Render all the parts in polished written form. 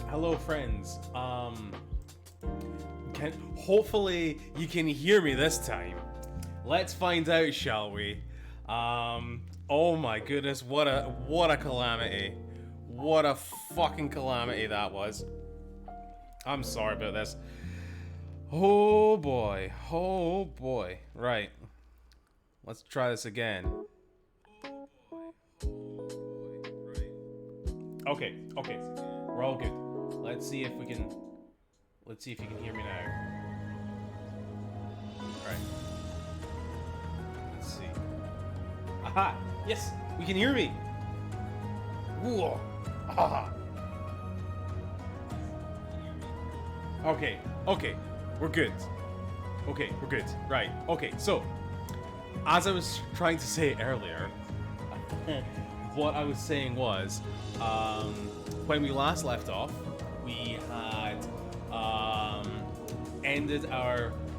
Hello, friends. Hopefully you can hear me this time. Let's find out, shall we? Oh my goodness, what a calamity. What a fucking calamity that was. I'm sorry about this. Oh boy. Oh boy. Right. Let's try this again. Okay. We're all good. Let's see if you can hear me now. Alright. Let's see. Aha! Yes! We can hear me! Whoa! Aha! Okay. We're good. Okay, we're good. Right. Okay, so as I was trying to say earlier, what I was saying was, when we last left off, we had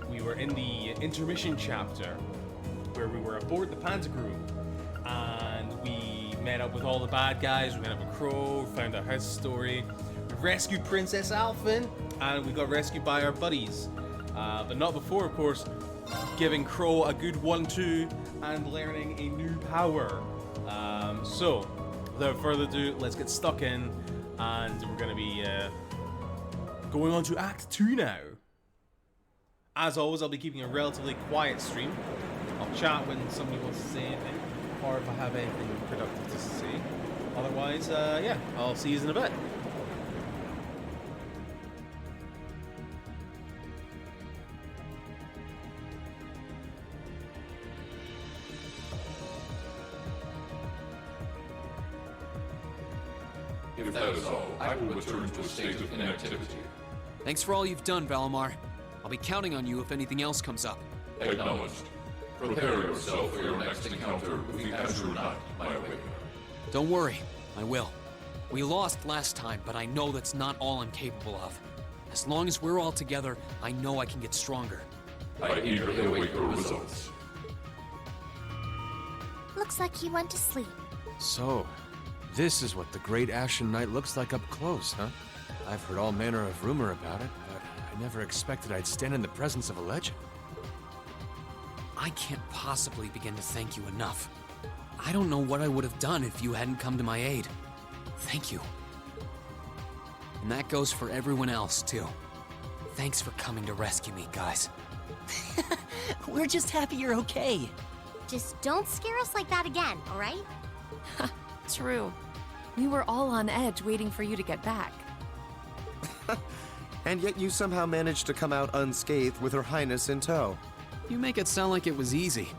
we were in the intermission chapter where we were aboard the Pantagruel, and we met up with all the bad guys. We met up with Crow, found out his story. We rescued Princess Alphen, and we got rescued by our buddies. But not before, of course, giving Crow a good 1-2 and learning a new power. So, without further ado, let's get stuck in, and we're going to be going on to Act 2 now. As always, I'll be keeping a relatively quiet stream. I'll chat when somebody wants to say anything, or if I have anything productive to say. Otherwise, yeah, I'll see you in a bit. If that is all, I will return to a state of inactivity. Thanks for all you've done, Valimar. I'll be counting on you if anything else comes up. Acknowledged. Prepare yourself for your next encounter with the Azure Knight, my awakener. Don't worry, I will. We lost last time, but I know that's not all I'm capable of. As long as we're all together, I know I can get stronger. I eagerly await your results. Looks like he went to sleep. So, this is what the Great Ashen Knight looks like up close, huh? I've heard all manner of rumor about it, but I never expected I'd stand in the presence of a legend. I can't possibly begin to thank you enough. I don't know what I would have done if you hadn't come to my aid. Thank you. And that goes for everyone else, too. Thanks for coming to rescue me, guys. We're just happy you're okay. Just don't scare us like that again, alright? True. We were all on edge waiting for you to get back. And yet you somehow managed to come out unscathed with Her Highness in tow. You make it sound like it was easy.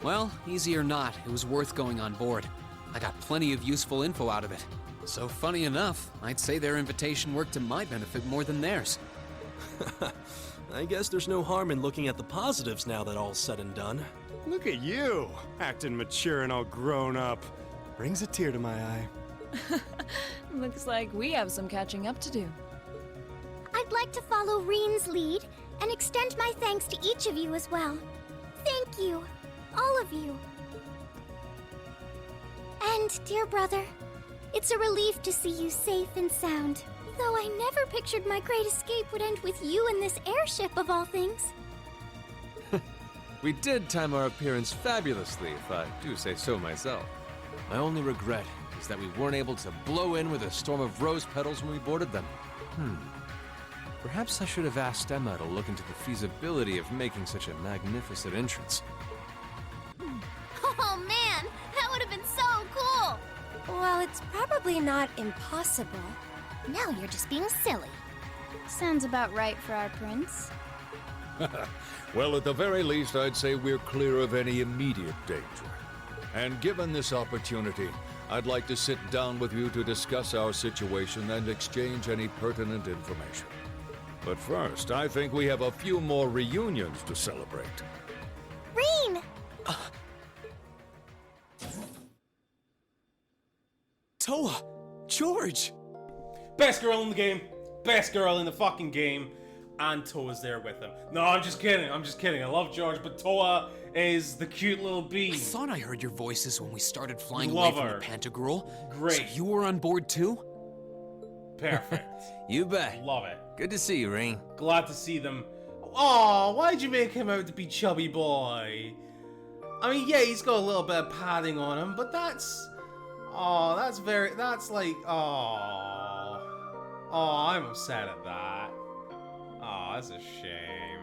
Well, easy or not, it was worth going on board. I got plenty of useful info out of it. So funny enough, I'd say their invitation worked to my benefit more than theirs. I guess there's no harm in looking at the positives now that all's said and done. Look at you, acting mature and all grown up. Brings a tear to my eye. Looks like we have some catching up to do. I'd like to follow Rean's lead and extend my thanks to each of you as well. Thank you, all of you. And, dear brother, it's a relief to see you safe and sound. Though I never pictured my great escape would end with you in this airship of all things. We did time our appearance fabulously, if I do say so myself. My only regret is that we weren't able to blow in with a storm of rose petals when we boarded them. Perhaps I should have asked Emma to look into the feasibility of making such a magnificent entrance. Oh man, that would have been so cool! Well, it's probably not impossible. Now you're just being silly. Sounds about right for our prince. Well, at the very least, I'd say we're clear of any immediate danger. And given this opportunity, I'd like to sit down with you to discuss our situation and exchange any pertinent information. But first, I think we have a few more reunions to celebrate. Rean! Toa! George! Best girl in the game. Best girl in the fucking game. And Toa's there with him. No, I'm just kidding. I love George, but Toa is the cute little bee. I thought I heard your voices when we started flying Love away her. from the Pantagruel. Great. So you were on board too? Perfect. You bet. Love it. Good to see you, Rean. Glad to see them. Oh, why'd you make him out to be chubby boy? I mean, yeah, he's got a little bit of padding on him, but that's... Oh, that's like... Oh, I'm upset at that. Oh, that's a shame.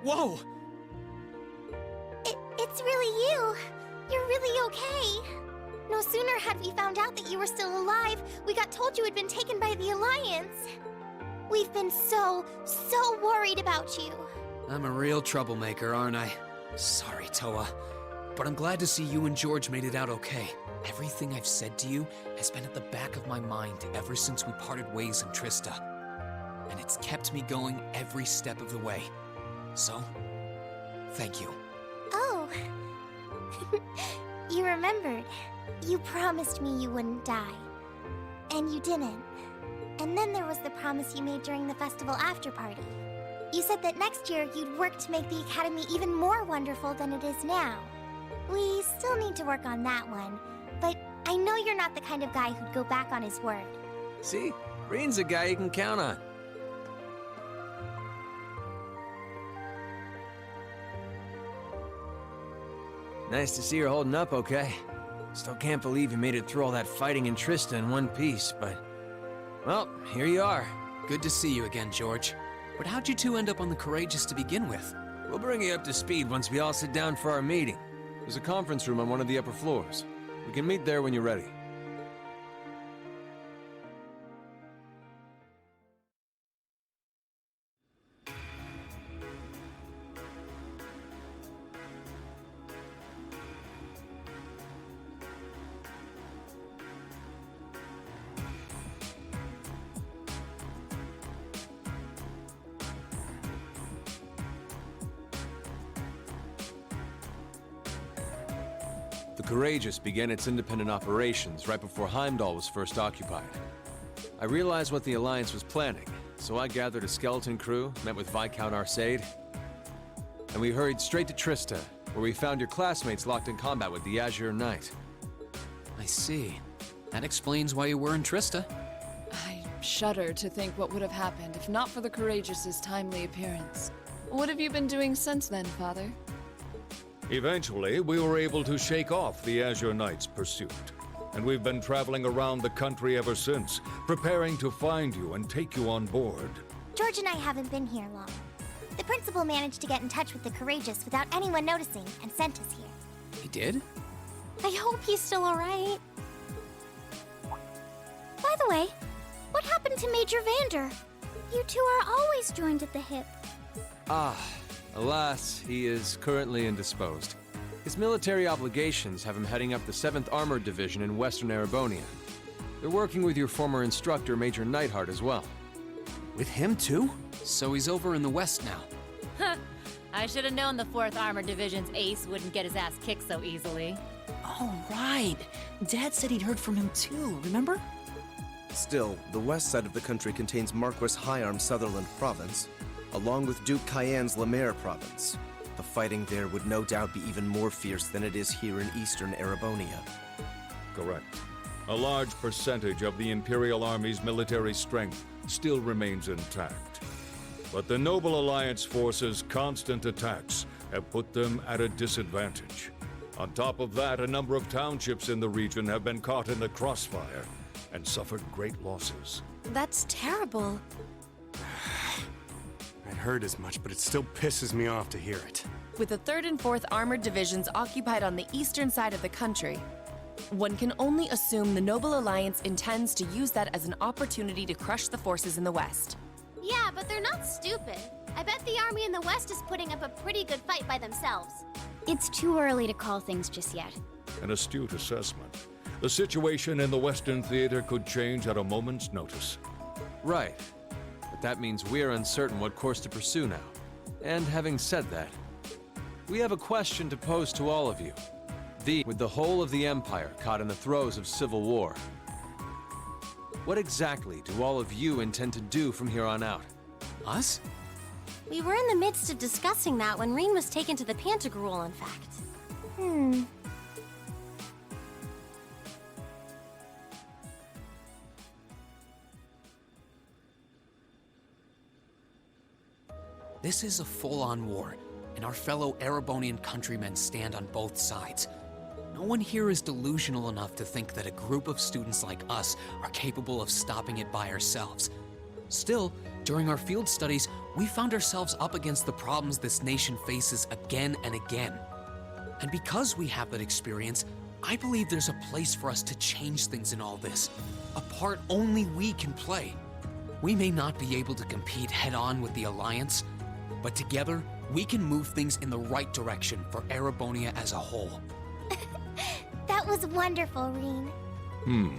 Whoa! It's really you. You're really okay. No sooner had we found out that you were still alive, we got told you had been taken by the Alliance. We've been so worried about you. I'm a real troublemaker, aren't I? Sorry, Toa. But I'm glad to see you and George made it out okay. Everything I've said to you has been at the back of my mind ever since we parted ways in Trista. And it's kept me going every step of the way. So, thank you. Oh. You remembered. You promised me you wouldn't die. And you didn't. And then there was the promise you made during the festival after-party. You said that next year you'd work to make the Academy even more wonderful than it is now. We still need to work on that one, but I know you're not the kind of guy who'd go back on his word. See? Rean's a guy you can count on. Nice to see you're holding up okay. Still can't believe you made it through all that fighting in Trista in one piece, but... Well, here you are. Good to see you again, George. But how'd you two end up on the Courageous to begin with? We'll bring you up to speed once we all sit down for our meeting. There's a conference room on one of the upper floors. We can meet there when you're ready. The Courageous began its independent operations right before Heimdall was first occupied. I realized what the Alliance was planning, so I gathered a skeleton crew, met with Viscount Arcade, and we hurried straight to Trista, where we found your classmates locked in combat with the Azure Knight. I see. That explains why you were in Trista. I shudder to think what would have happened if not for the Courageous's timely appearance. What have you been doing since then, Father? Eventually, we were able to shake off the Azure Knight's pursuit. And we've been traveling around the country ever since, preparing to find you and take you on board. George and I haven't been here long. The principal managed to get in touch with the Courageous without anyone noticing and sent us here. He did? I hope he's still alright. By the way, what happened to Major Vander? You two are always joined at the hip. Alas, he is currently indisposed. His military obligations have him heading up the 7th Armored Division in Western Erebonia. They're working with your former instructor, Major Neidhart, as well. With him too? So he's over in the west now. Huh. I should have known the 4th Armored Division's ace wouldn't get his ass kicked so easily. Oh, right. Dad said he'd heard from him too, remember? Still, the west side of the country contains Marquis Hyarm's Sutherland province, along with Duke Cayenne's Lemaire province. The fighting there would no doubt be even more fierce than it is here in eastern Erebonia. Correct. A large percentage of the Imperial Army's military strength still remains intact. But the Noble Alliance forces' constant attacks have put them at a disadvantage. On top of that, a number of townships in the region have been caught in the crossfire and suffered great losses. That's terrible. I'd heard as much, but it still pisses me off to hear it. With the 3rd and 4th Armored Divisions occupied on the eastern side of the country, one can only assume the Noble Alliance intends to use that as an opportunity to crush the forces in the west. Yeah, but they're not stupid. I bet the army in the west is putting up a pretty good fight by themselves. It's too early to call things just yet. An astute assessment. The situation in the Western Theater could change at a moment's notice. Right. But that means we're uncertain what course to pursue now. And having said that, we have a question to pose to all of you. With the whole of the Empire caught in the throes of civil war, what exactly do all of you intend to do from here on out? Us? We were in the midst of discussing that when Rean was taken to the Pantagruel, in fact. This is a full-on war, and our fellow Erebonian countrymen stand on both sides. No one here is delusional enough to think that a group of students like us are capable of stopping it by ourselves. Still, during our field studies, we found ourselves up against the problems this nation faces again and again. And because we have that experience, I believe there's a place for us to change things in all this, a part only we can play. We may not be able to compete head-on with the Alliance, but together, we can move things in the right direction for Erebonia as a whole. That was wonderful, Rean.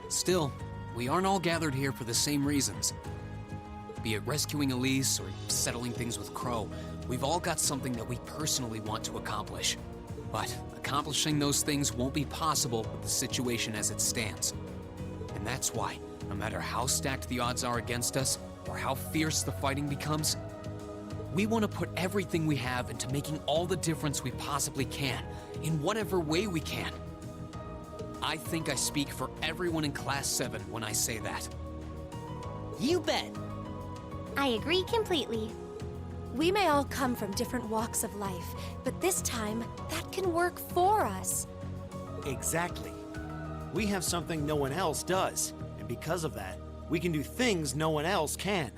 Still, we aren't all gathered here for the same reasons. Be it rescuing Elise or settling things with Crow, we've all got something that we personally want to accomplish. But accomplishing those things won't be possible with the situation as it stands. And that's why, no matter how stacked the odds are against us, or how fierce the fighting becomes, we want to put everything we have into making all the difference we possibly can, in whatever way we can. I think I speak for everyone in Class 7 when I say that. You bet! I agree completely. We may all come from different walks of life, but this time, that can work for us. Exactly. We have something no one else does, and because of that, we can do things no one else can.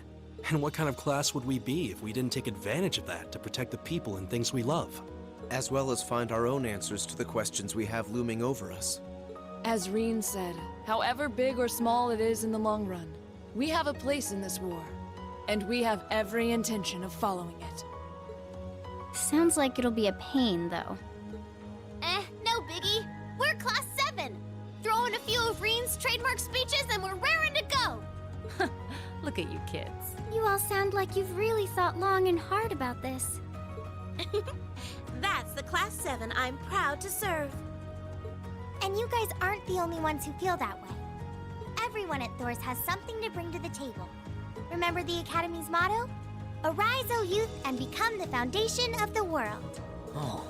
And what kind of class would we be if we didn't take advantage of that to protect the people and things we love? As well as find our own answers to the questions we have looming over us. As Rean said, however big or small it is in the long run, we have a place in this war, and we have every intention of following it. Sounds like it'll be a pain, though. No biggie. We're Class 7. Throw in a few of Rean's trademark speeches and we're raring to go. Look at you kids. You all sound like you've really thought long and hard about this. That's the Class 7 I'm proud to serve. And you guys aren't the only ones who feel that way. Everyone at Thor's has something to bring to the table. Remember the Academy's motto? Arise, O youth, and become the foundation of the world. Oh,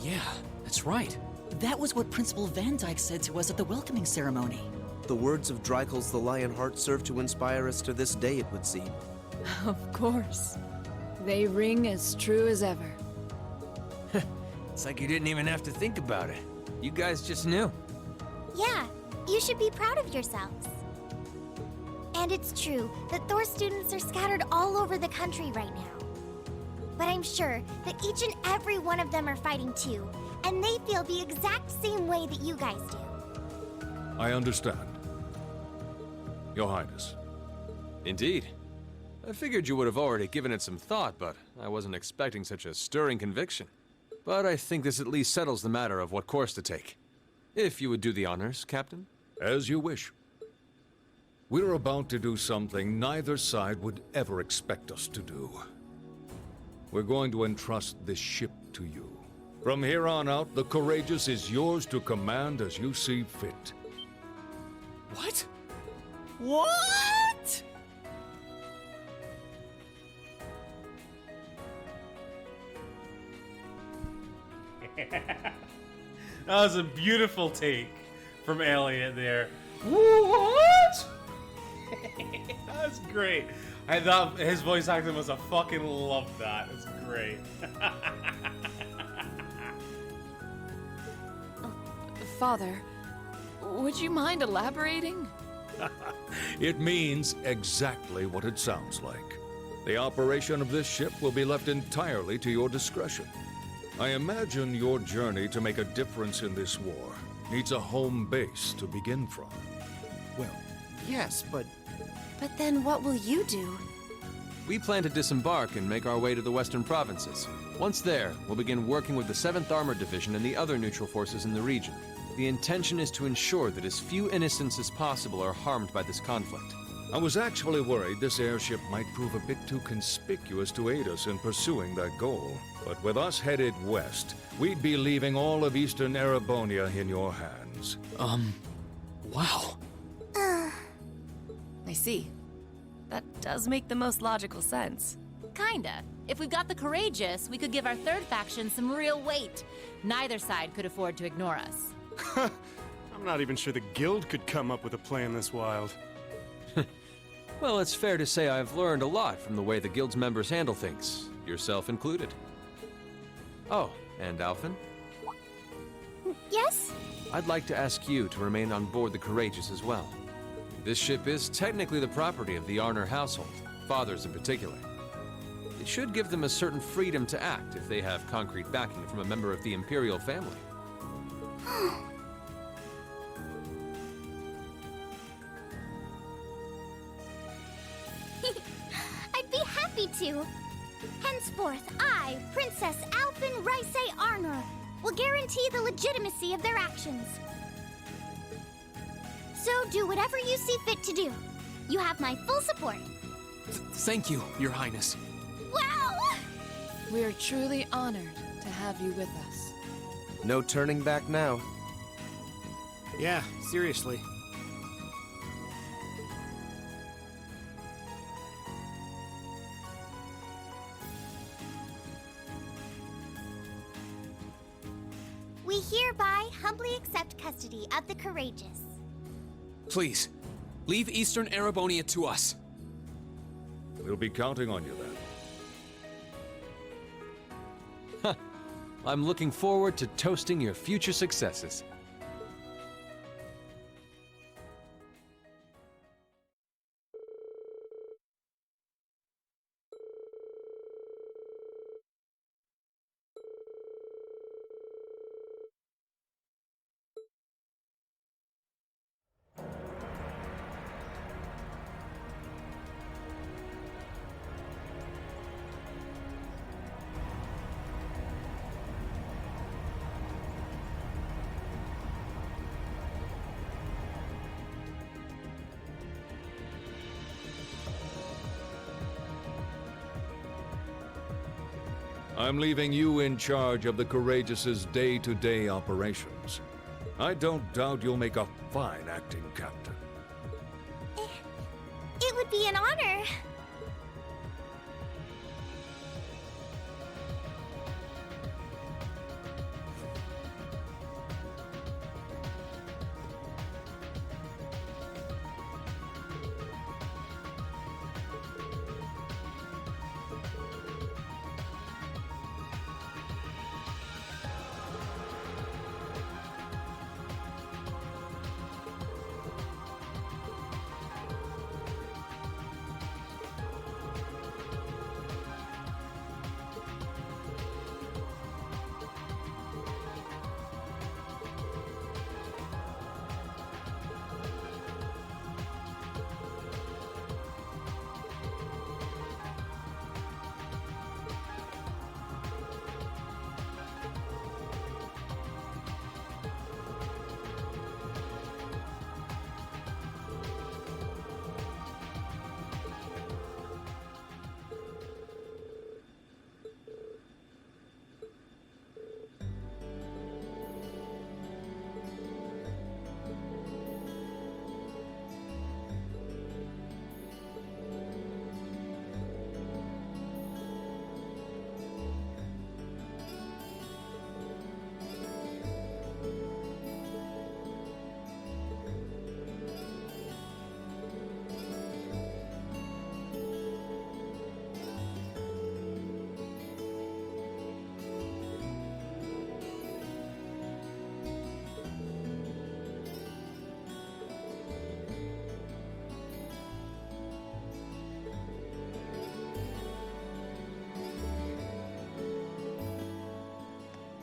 yeah, that's right. That was what Principal Van Dyke said to us at the welcoming ceremony. The words of Dreikel's the Lionheart serve to inspire us to this day, it would seem. Of course. They ring as true as ever. It's like you didn't even have to think about it. You guys just knew. Yeah, you should be proud of yourselves. And it's true that Thor students are scattered all over the country right now. But I'm sure that each and every one of them are fighting too, and they feel the exact same way that you guys do. I understand. Your Highness. Indeed. I figured you would have already given it some thought, but I wasn't expecting such a stirring conviction. But I think this at least settles the matter of what course to take. If you would do the honors, Captain. As you wish. We're about to do something neither side would ever expect us to do. We're going to entrust this ship to you. From here on out, the Courageous is yours to command as you see fit. What? What? That was a beautiful take from Elliot there. What? That's great. I thought his voice acting was a fucking love that. It's great. Father, would you mind elaborating? It means exactly what it sounds like. The operation of this ship will be left entirely to your discretion. I imagine your journey to make a difference in this war needs a home base to begin from. Well, yes, but... But then what will you do? We plan to disembark and make our way to the western provinces. Once there, we'll begin working with the 7th Armored Division and the other neutral forces in the region. The intention is to ensure that as few innocents as possible are harmed by this conflict. I was actually worried this airship might prove a bit too conspicuous to aid us in pursuing that goal. But with us headed west, we'd be leaving all of eastern Erebonia in your hands. Wow. I see. That does make the most logical sense. Kinda. If we've got the courageous, we could give our third faction some real weight. Neither side could afford to ignore us. I'm not even sure the guild could come up with a plan this wild. Well, it's fair to say I've learned a lot from the way the guild's members handle things, yourself included. Oh, and Alphen? Yes? I'd like to ask you to remain on board the Courageous as well. This ship is technically the property of the Arner household, fathers in particular. It should give them a certain freedom to act if they have concrete backing from a member of the Imperial family. I'd be happy to. Henceforth, I, Princess Alphen Rice Arnor, will guarantee the legitimacy of their actions. So do whatever you see fit to do. You have my full support. Thank you, Your Highness. Wow! We're truly honored to have you with us. No turning back now. Yeah, seriously. We hereby humbly accept custody of the Courageous. Please, leave Eastern Erebonia to us. We'll be counting on you then. I'm looking forward to toasting your future successes. I'm leaving you in charge of the Courageous's day-to-day operations. I don't doubt you'll make a fine acting captain. It would be an honor.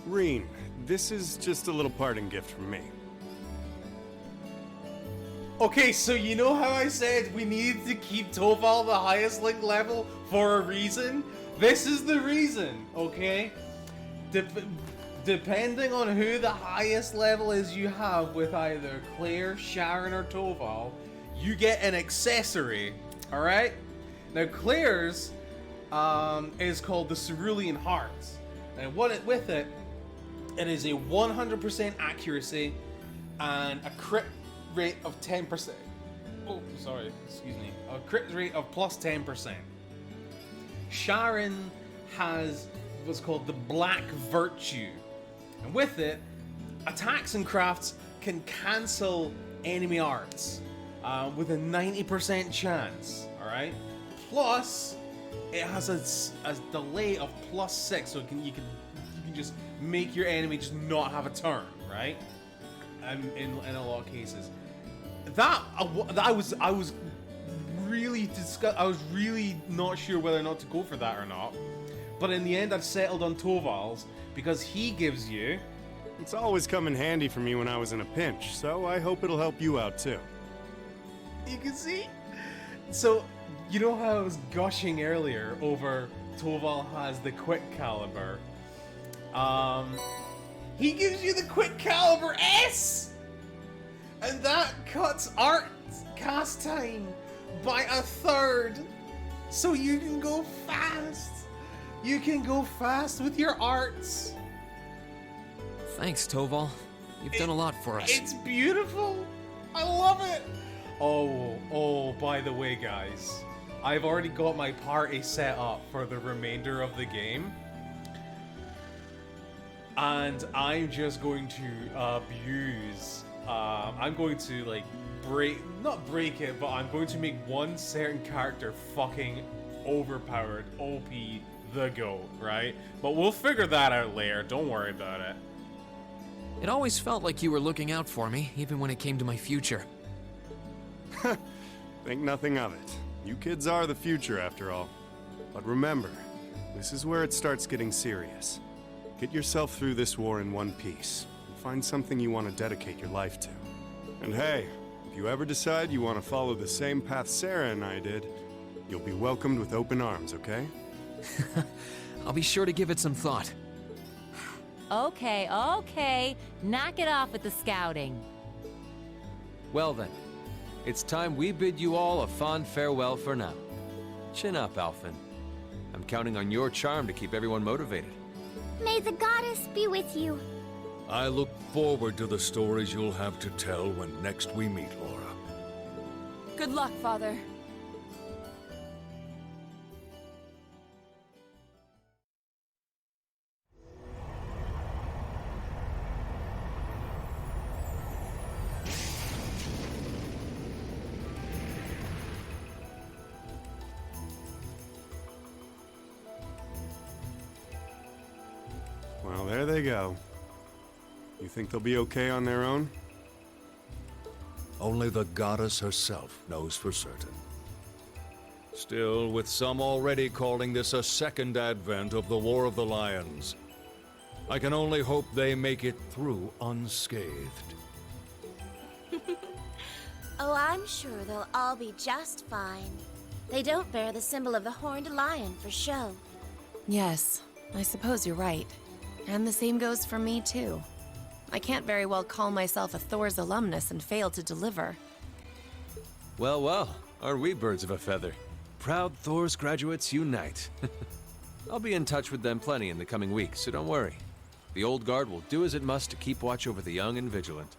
Rean, this is just a little parting gift from me. Okay, so you know how I said we needed to keep Toval the highest link level for a reason? This is the reason, okay? Depending on who the highest level is you have with either Claire, Sharon, or Toval, you get an accessory, alright? Now Claire's is called the Cerulean Heart. And with it is a 100% accuracy and a crit rate of 10%. Oh, sorry, excuse me. A crit rate of plus 10%. Sharon has what's called the Black Virtue. And with it, attacks and crafts can cancel enemy arts with a 90% chance, alright? Plus, it has a delay of +6, so you can just make your enemy just not have a turn, right? In a lot of cases. I was really not sure whether or not to go for that or not. But in the end, I've settled on Toval's because he gives you... It's always come in handy for me when I was in a pinch, so I hope it'll help you out too. You can see? So, you know how I was gushing earlier over Toval has the Quick Caliber? He gives you the Quick Caliber S! And that cuts art cast time by 1/3. So you can go fast. You can go fast with your arts. Thanks, Toval. You've done a lot for us. It's beautiful. I love it. Oh, by the way, guys. I've already got my party set up for the remainder of the game. And I'm just going to abuse... I'm going to, like, not break it, but I'm going to make one certain character fucking overpowered, OP, the GOAT, right? But we'll figure that out later. Don't worry about it. It always felt like you were looking out for me, even when it came to my future. Think nothing of it. You kids are the future, after all. But remember, this is where it starts getting serious. Get yourself through this war in one piece. Find something you want to dedicate your life to. And hey, if you ever decide you want to follow the same path Sarah and I did, you'll be welcomed with open arms, okay? I'll be sure to give it some thought. Okay. Knock it off with the scouting. Well then, it's time we bid you all a fond farewell for now. Chin up, Alphen. I'm counting on your charm to keep everyone motivated. May the goddess be with you. I look forward to the stories you'll have to tell when next we meet, Laura. Good luck, Father. Well, there they go. You think they'll be okay on their own? Only the goddess herself knows for certain. Still, with some already calling this a second advent of the War of the Lions, I can only hope they make it through unscathed. Oh, I'm sure they'll all be just fine. They don't bear the symbol of the horned lion for show. Yes, I suppose you're right. And the same goes for me, too. I can't very well call myself a Thor's alumnus and fail to deliver. Well, aren't we birds of a feather? Proud Thor's graduates unite. I'll be in touch with them plenty in the coming weeks, so don't worry. The old guard will do as it must to keep watch over the young and vigilant.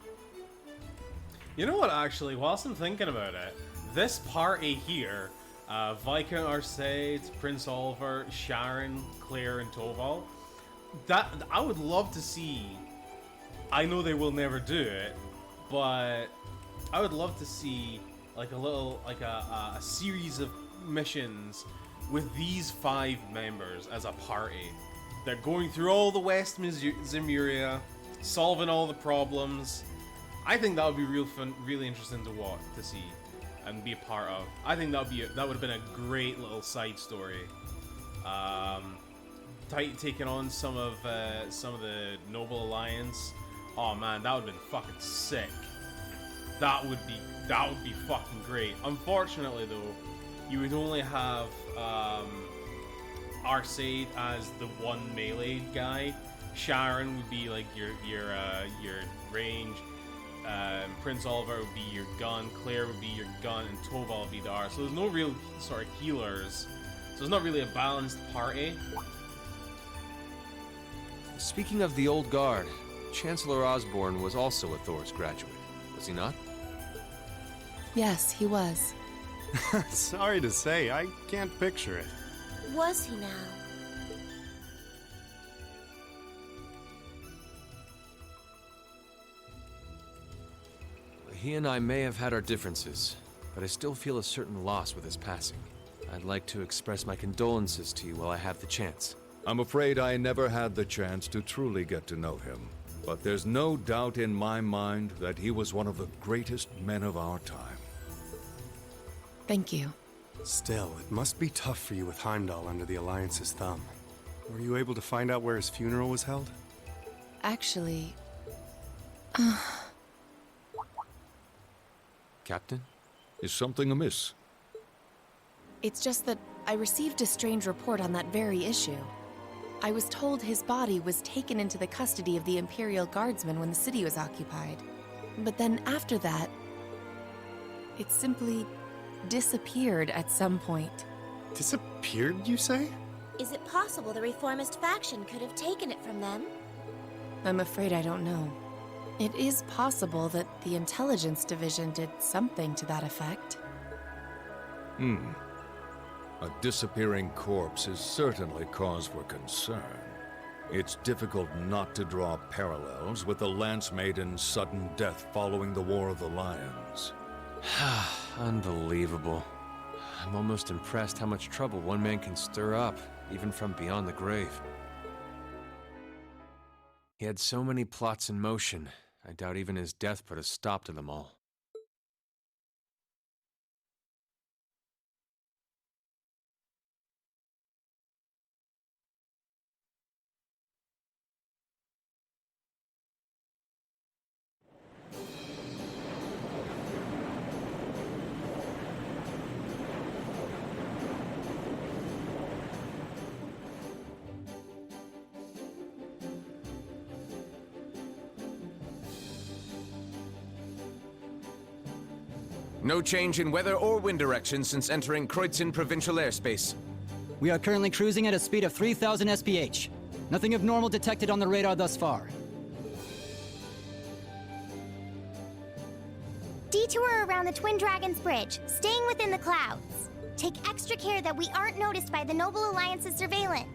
You know what, actually, whilst I'm thinking about it, this party here, Viscount Arcade, Prince Oliver, Sharon, Claire, and Toval, that I would love to see. I know they will never do it, but I would love to see like a series of missions with these 5 members as a party. They're going through all the West Zemuria, solving all the problems. I think that would be real fun, really interesting to watch, to see, and be a part of. I think that would have been a great little side story. Taking on some of the Noble Alliance. Oh man, that would have been fucking sick. That would be fucking great. Unfortunately though, you would only have Arcade as the one melee guy. Sharon would be like your range. Prince Oliver would be your gun. Claire would be your gun, and Toval would be the R. So there's no real sort of healers. So it's not really a balanced party. Speaking of the old guard, Chancellor Osborne was also a Thor's graduate, was he not? Yes, he was. Sorry to say, I can't picture it. Was he now? He and I may have had our differences, but I still feel a certain loss with his passing. I'd like to express my condolences to you while I have the chance. I'm afraid I never had the chance to truly get to know him, but there's no doubt in my mind that he was one of the greatest men of our time. Thank you. Still, it must be tough for you with Heimdall under the Alliance's thumb. Were you able to find out where his funeral was held? Actually... Captain? Is something amiss? It's just that I received a strange report on that very issue. I was told his body was taken into the custody of the Imperial Guardsmen when the city was occupied. But then after that, it simply disappeared at some point. Disappeared, you say? Is it possible the reformist faction could have taken it from them? I'm afraid I don't know. It is possible that the Intelligence Division did something to that effect. A disappearing corpse is certainly cause for concern. It's difficult not to draw parallels with the Lance Maiden's sudden death following the War of the Lions. Unbelievable. I'm almost impressed how much trouble one man can stir up, even from beyond the grave. He had so many plots in motion, I doubt even his death put a stop to them all. No change in weather or wind direction since entering Kreutzen provincial airspace. We are currently cruising at a speed of 3,000 SPH. Nothing abnormal detected on the radar thus far. Detour around the Twin Dragons Bridge, staying within the clouds. Take extra care that we aren't noticed by the Noble Alliance's surveillance.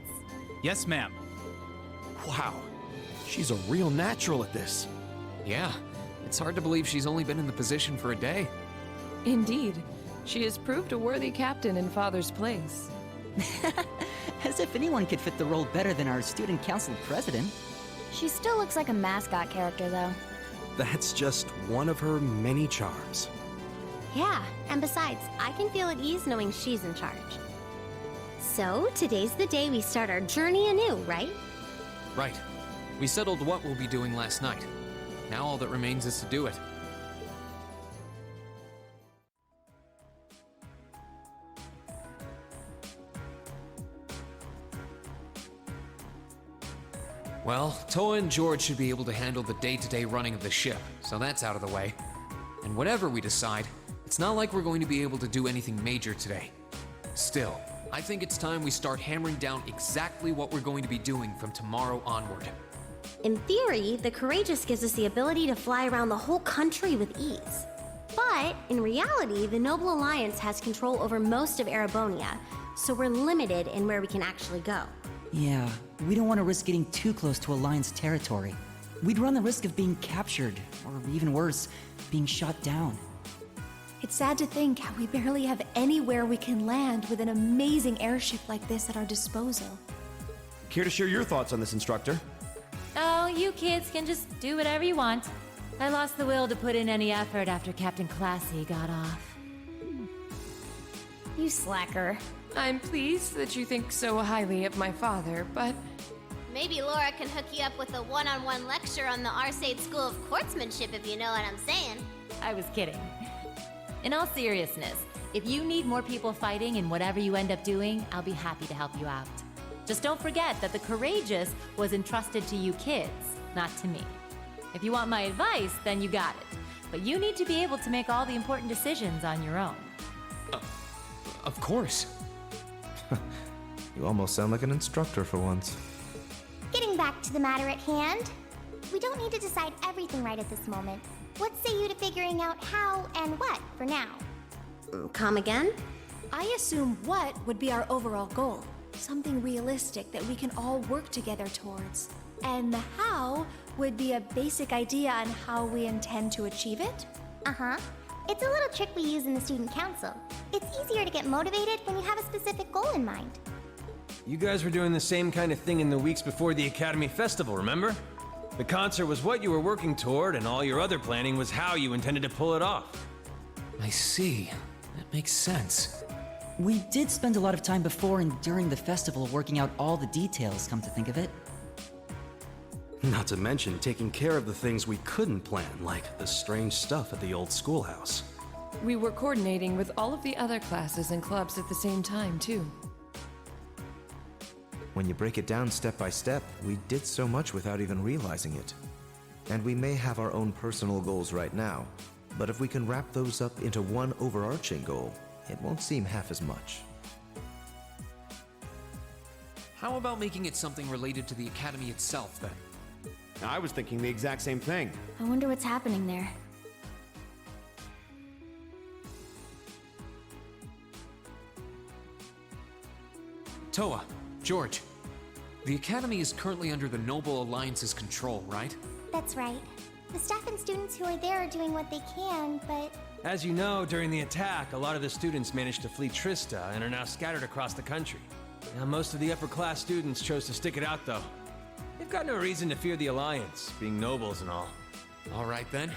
Yes, ma'am. Wow. She's a real natural at this. Yeah, it's hard to believe she's only been in the position for a day. Indeed. She has proved a worthy captain in Father's place. As if anyone could fit the role better than our student council president. She still looks like a mascot character, though. That's just one of her many charms. Yeah, and besides, I can feel at ease knowing she's in charge. So, today's the day we start our journey anew, right? Right. We settled what we'll be doing last night. Now all that remains is to do it. Well, Toa and George should be able to handle the day-to-day running of the ship, so that's out of the way. And whatever we decide, it's not like we're going to be able to do anything major today. Still, I think it's time we start hammering down exactly what we're going to be doing from tomorrow onward. In theory, the Courageous gives us the ability to fly around the whole country with ease. But, in reality, the Noble Alliance has control over most of Erebonia, so we're limited in where we can actually go. Yeah, we don't want to risk getting too close to Alliance territory. We'd run the risk of being captured, or even worse, being shot down. It's sad to think how we barely have anywhere we can land with an amazing airship like this at our disposal. Care to share your thoughts on this, instructor? Oh, you kids can just do whatever you want. I lost the will to put in any effort after Captain Classy got off. You slacker. I'm pleased that you think so highly of my father, but... Maybe Laura can hook you up with a one-on-one lecture on the Arcade School of Quartzmanship, if you know what I'm saying. I was kidding. In all seriousness, if you need more people fighting in whatever you end up doing, I'll be happy to help you out. Just don't forget that the Courageous was entrusted to you kids, not to me. If you want my advice, then you got it. But you need to be able to make all the important decisions on your own. Of course. You almost sound like an instructor for once. Getting back to the matter at hand, we don't need to decide everything right at this moment. What say you to figuring out how and what for now? Come again? I assume what would be our overall goal. Something realistic that we can all work together towards. And the how would be a basic idea on how we intend to achieve it? Uh-huh. It's a little trick we use in the student council. It's easier to get motivated when you have a specific goal in mind. You guys were doing the same kind of thing in the weeks before the Academy Festival, remember? The concert was what you were working toward, and all your other planning was how you intended to pull it off. I see. That makes sense. We did spend a lot of time before and during the festival working out all the details, come to think of it. Not to mention taking care of the things we couldn't plan, like the strange stuff at the old schoolhouse. We were coordinating with all of the other classes and clubs at the same time, too. When you break it down step by step, we did so much without even realizing it. And we may have our own personal goals right now, but if we can wrap those up into one overarching goal, it won't seem half as much. How about making it something related to the Academy itself, then? I was thinking the exact same thing. I wonder what's happening there. Toa, George, the Academy is currently under the Noble Alliance's control, right? That's right. The staff and students who are there are doing what they can, but... As you know, during the attack, a lot of the students managed to flee Trista and are now scattered across the country. Now, most of the upper-class students chose to stick it out, though. They've got no reason to fear the Alliance, being nobles and all. All right, then.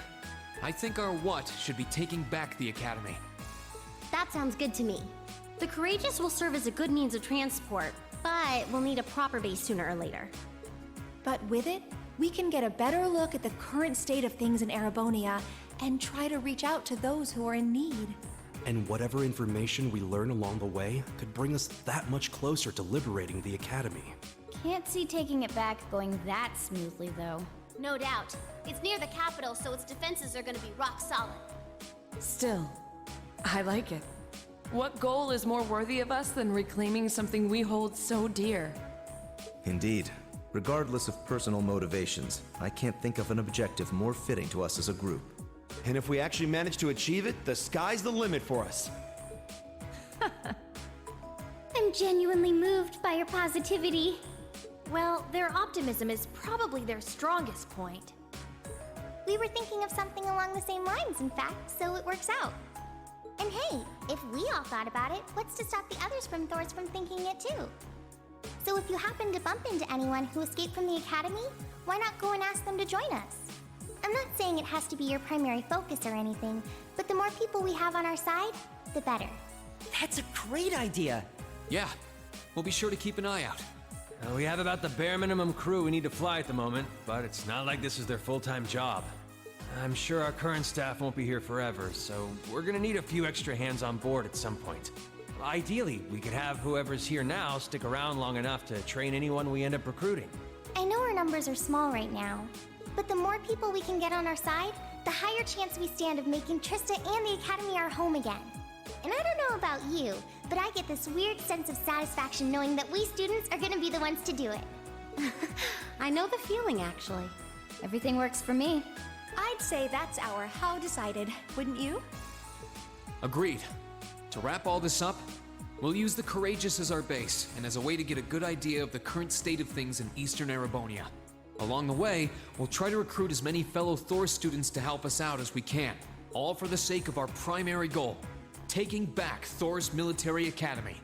I think our what should be taking back the Academy. That sounds good to me. The Courageous will serve as a good means of transport, but we'll need a proper base sooner or later. But with it, we can get a better look at the current state of things in Erebonia and try to reach out to those who are in need. And whatever information we learn along the way could bring us that much closer to liberating the Academy. Can't see taking it back going that smoothly, though. No doubt. It's near the capital, so its defenses are gonna be rock solid. Still, I like it. What goal is more worthy of us than reclaiming something we hold so dear? Indeed. Regardless of personal motivations, I can't think of an objective more fitting to us as a group. And if we actually manage to achieve it, the sky's the limit for us. I'm genuinely moved by your positivity. Well, their optimism is probably their strongest point. We were thinking of something along the same lines, in fact, so it works out. And hey, if we all thought about it, what's to stop the others from thinking it too? So if you happen to bump into anyone who escaped from the Academy, why not go and ask them to join us? I'm not saying it has to be your primary focus or anything, but the more people we have on our side, the better. That's a great idea! Yeah, we'll be sure to keep an eye out. We have about the bare minimum crew we need to fly at the moment, but it's not like this is their full-time job. I'm sure our current staff won't be here forever, so we're gonna need a few extra hands on board at some point. Ideally, we could have whoever's here now stick around long enough to train anyone we end up recruiting. I know our numbers are small right now, but the more people we can get on our side, the higher chance we stand of making Trista and the Academy our home again. And I don't know about you, but I get this weird sense of satisfaction knowing that we students are gonna be the ones to do it. I know the feeling, actually. Everything works for me. I'd say that's our how decided, wouldn't you? Agreed. To wrap all this up, we'll use the Courageous as our base, and as a way to get a good idea of the current state of things in Eastern Erebonia. Along the way, we'll try to recruit as many fellow Thor students to help us out as we can, all for the sake of our primary goal, taking back Thor's military academy.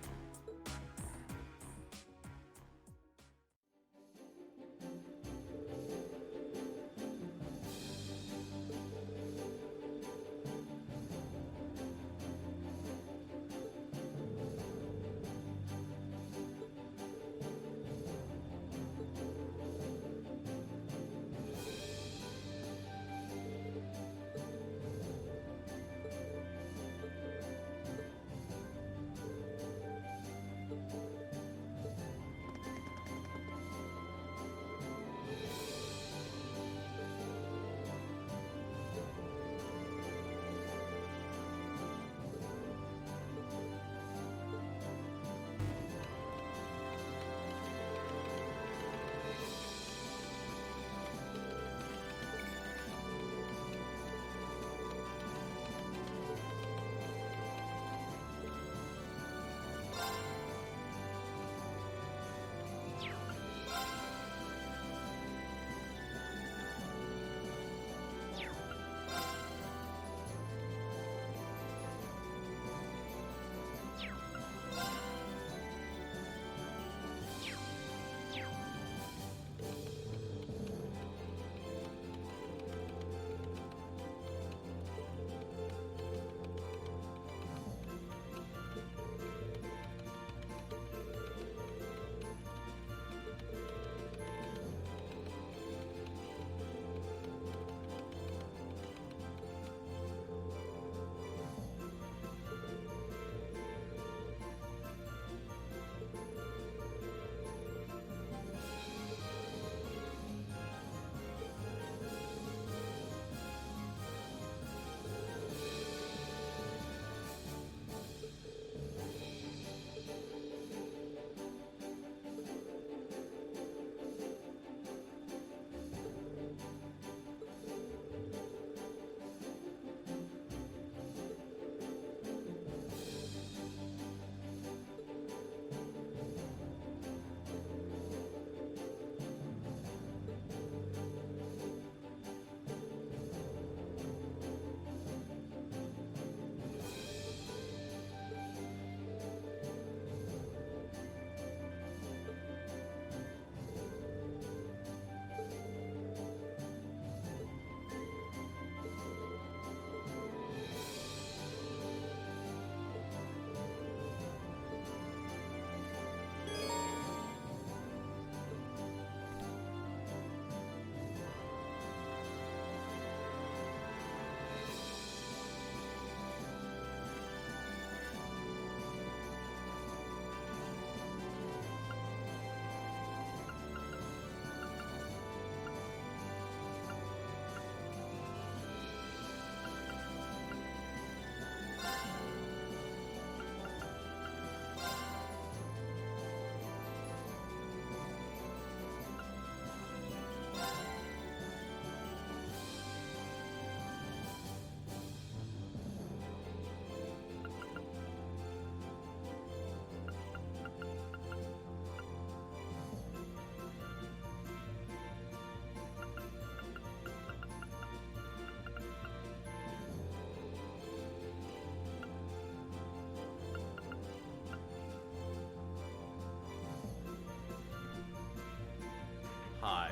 lie.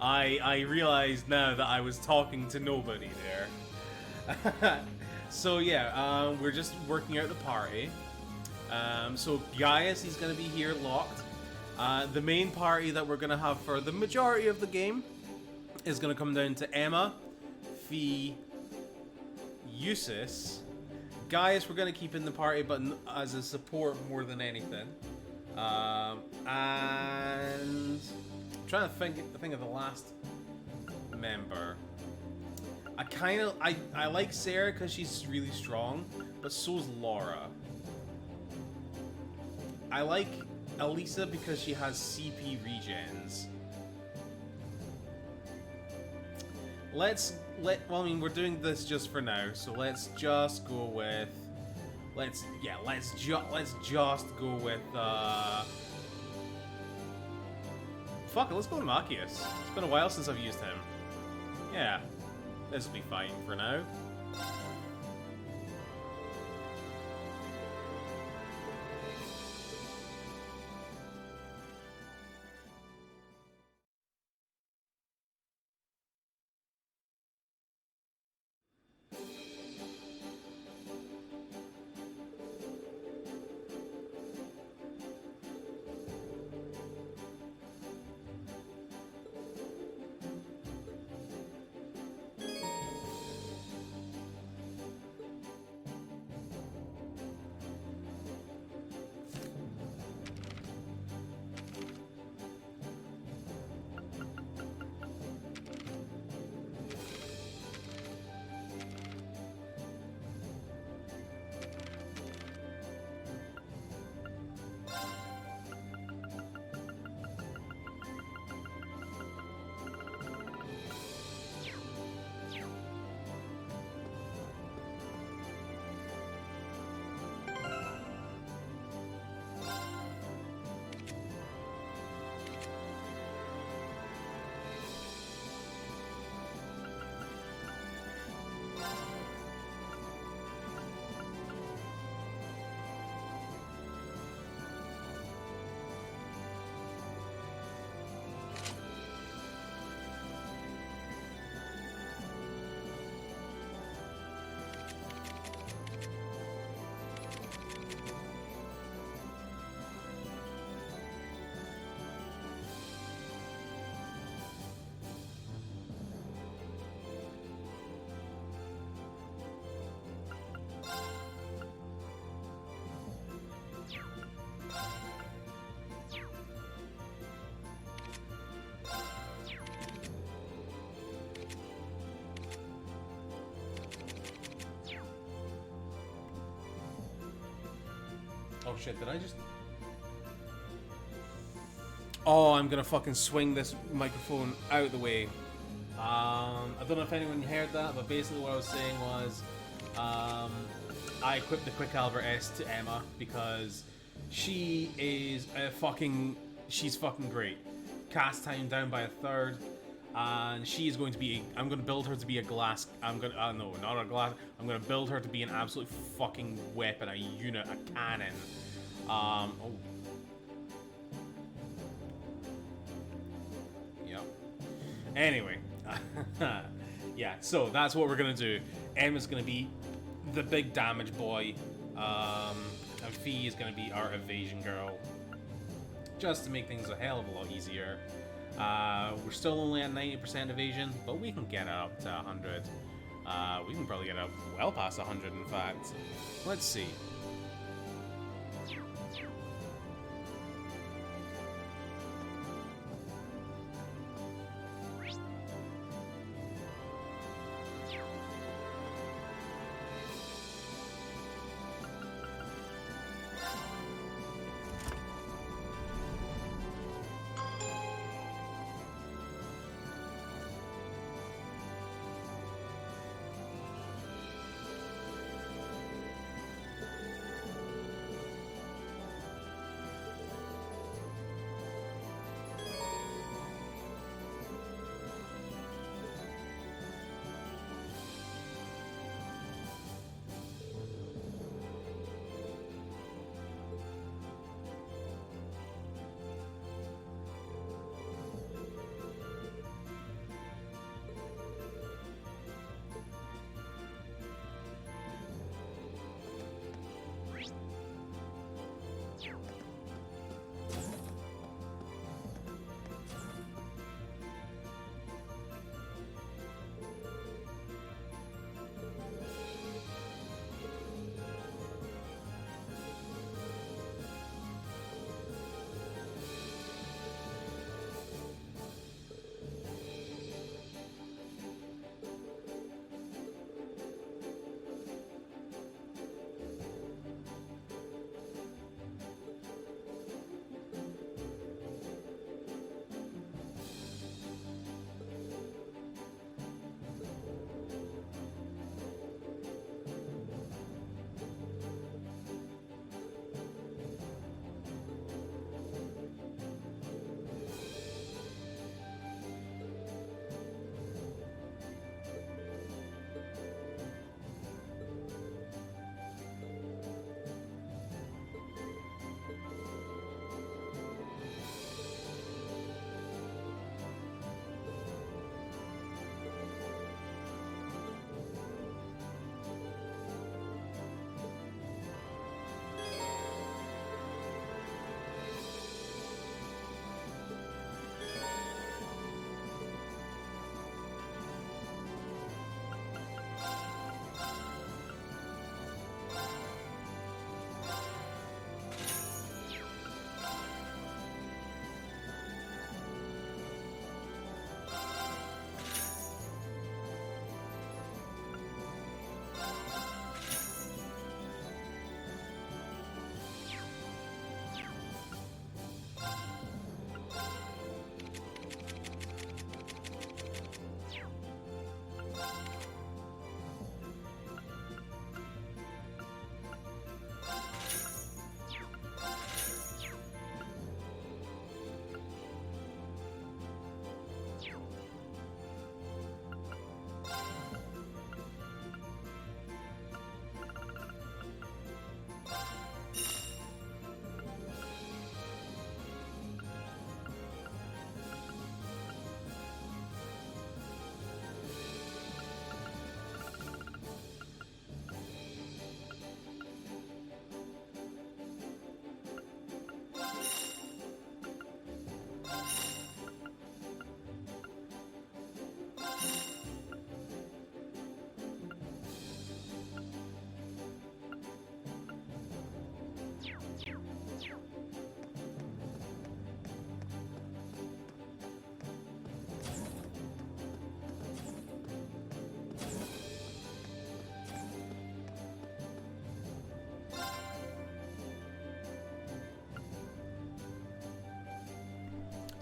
I realized now that I was talking to nobody there. So yeah, we're just working out the party. So Gaius, he's going to be here locked. The main party that we're going to have for the majority of the game is going to come down to Emma, Fee, Eustace. Gaius we're going to keep in the party, but as a support more than anything. And I'm trying to think of the last member. I like Sarah because she's really strong, but so's Laura. I like Elisa because she has CP regens. Well, I mean, we're doing this just for now, so let's just go with. Let's just go with. Fuck it, let's go with Machias. It's been a while since I've used him. Yeah, this will be fine for now. Oh shit, did I just... Oh, I'm gonna fucking swing this microphone out of the way. I don't know if anyone heard that, but basically what I was saying was I equipped the Quickcaliber S to Emma because she is she's fucking great. Cast time down by 1/3, and she is going to be I'm gonna build her to be a glass, no, not a glass, I'm gonna build her to be an absolute fucking weapon, a unit, a cannon. Oh. Yep. Anyway, yeah, so that's what we're gonna do. Emma's gonna be the big damage boy, and Fee is gonna be our evasion girl, just to make things a hell of a lot easier. We're still only at 90% evasion, but we can get it up to 100. We can probably get it up well past 100, in fact. Let's see.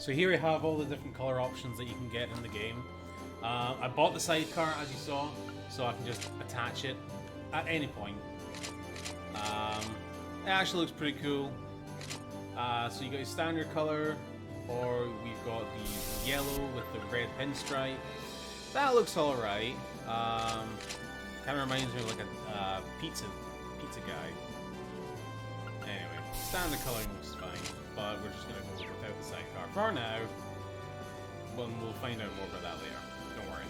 So here we have all the different color options that you can get in the game. I bought the sidecar, as you saw, so I can just attach it at any point. It actually looks pretty cool. So you got your standard color, or we've got the yellow with the red pinstripe. That looks alright. Kind of reminds me of like a pizza guy. Anyway, standard coloring looks fine, but we're just gonna go without the sidecar for now. Well, we'll find out more about that later. Don't worry.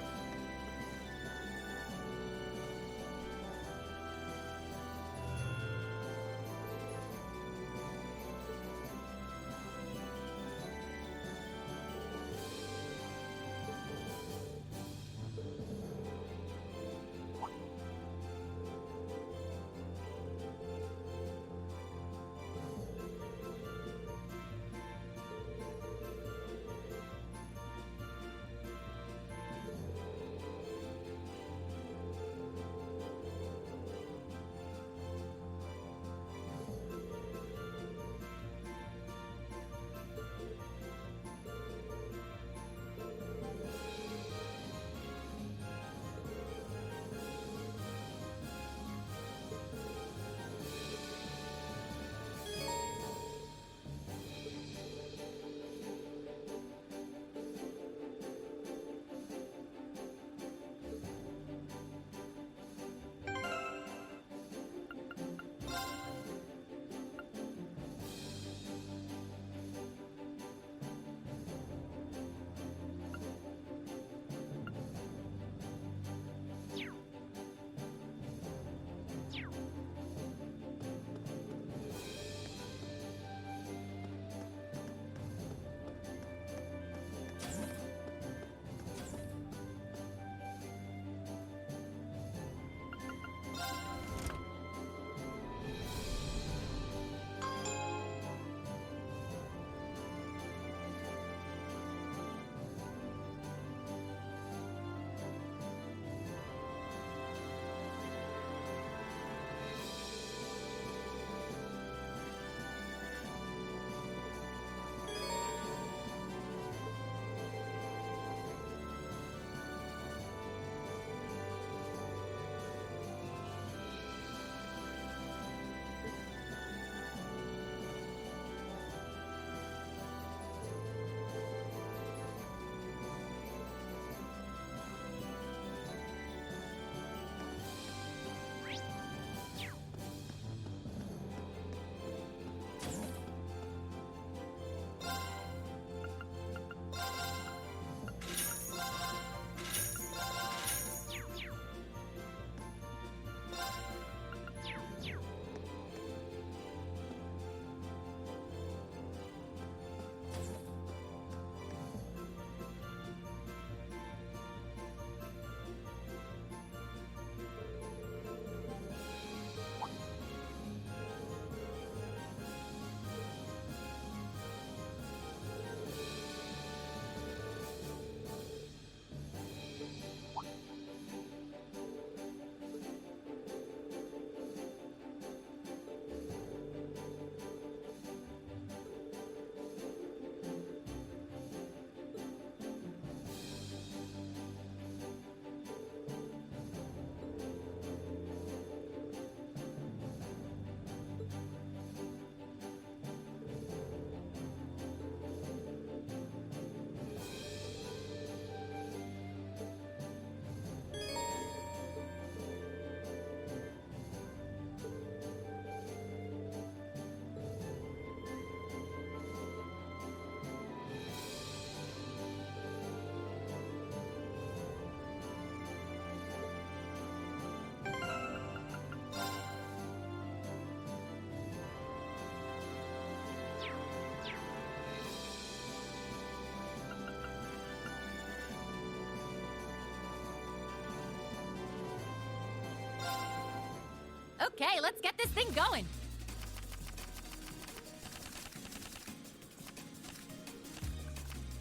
Okay, let's get this thing going.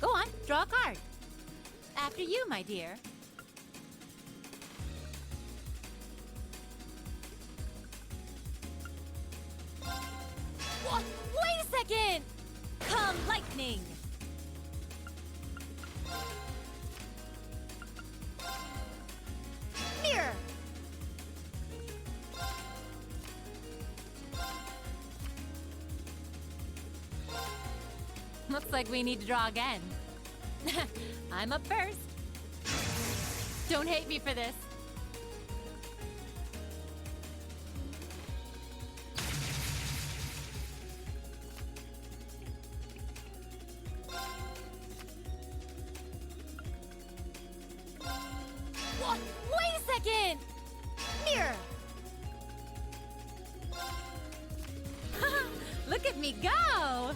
Go on, draw a card. After you, my dear. What? Wait a second! Come, lightning! Mirror! Looks like we need to draw again. I'm up first. Don't hate me for this. What? Wait a second! Mirror! Look at me go!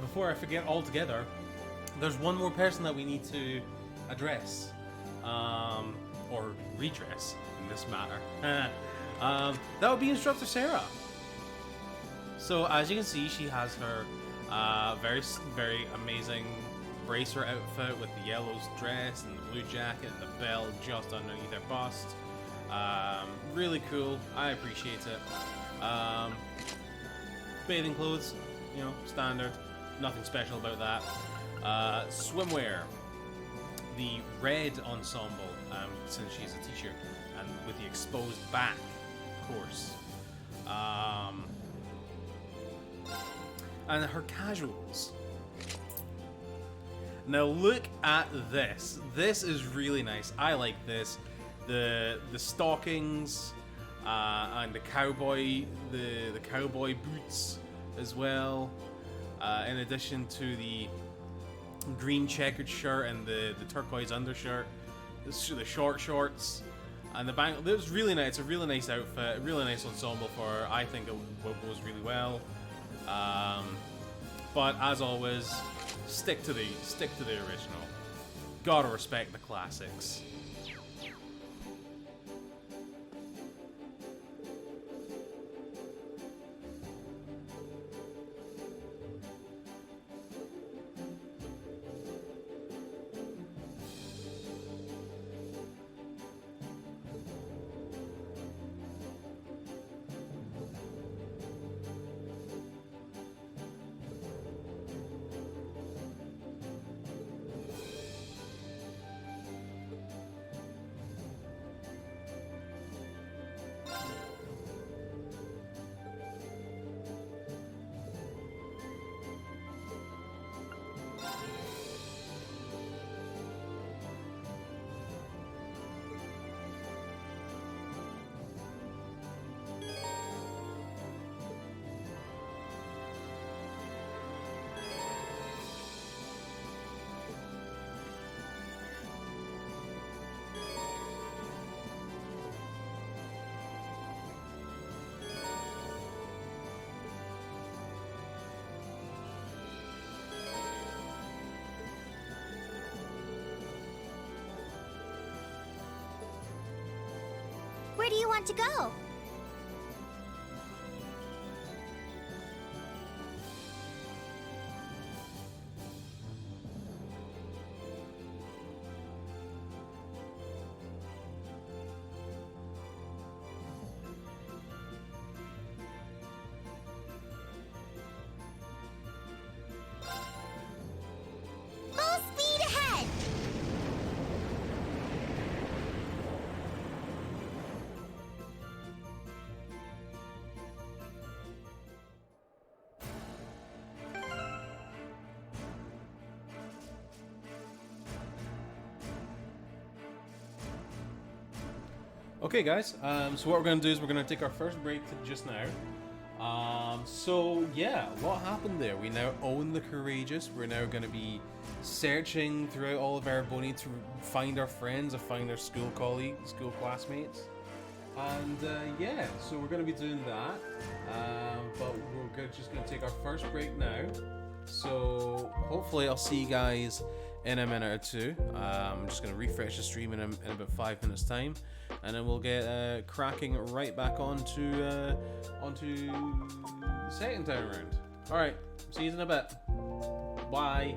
before I forget altogether, there's one more person that we need to address, or redress in this matter. That would be Instructor Sarah. So as you can see, she has her very amazing bracer outfit with the yellow dress and the blue jacket and the belt just underneath her bust. Really cool. I appreciate it. Bathing clothes, you know, standard. Nothing special about that. Swimwear. The red ensemble, since she's a teacher, and with the exposed back, of course. And her casuals. Now look at this. This is really nice. I like this. The stockings and the cowboy boots as well. In addition to the green checkered shirt and the turquoise undershirt, the short shorts, and the bang. It was really nice. It's a really nice outfit, a really nice ensemble for her. I think it goes really well. But as always, stick to the original. Gotta respect the classics. Where do you want to go? Full speed ahead! Okay, guys. So what we're gonna do is we're gonna take our first break to just now. So yeah, what happened there? We now own the Courageous. We're now gonna be searching throughout all of Erebonia to find our friends, or find our school colleagues, school classmates. And yeah, so we're gonna be doing that. But just gonna take our first break now. So hopefully I'll see you guys in a minute or two. I'm just gonna refresh the stream in about 5 minutes time, and then we'll get cracking right back onto the second time around. All right, see you in a bit. Bye.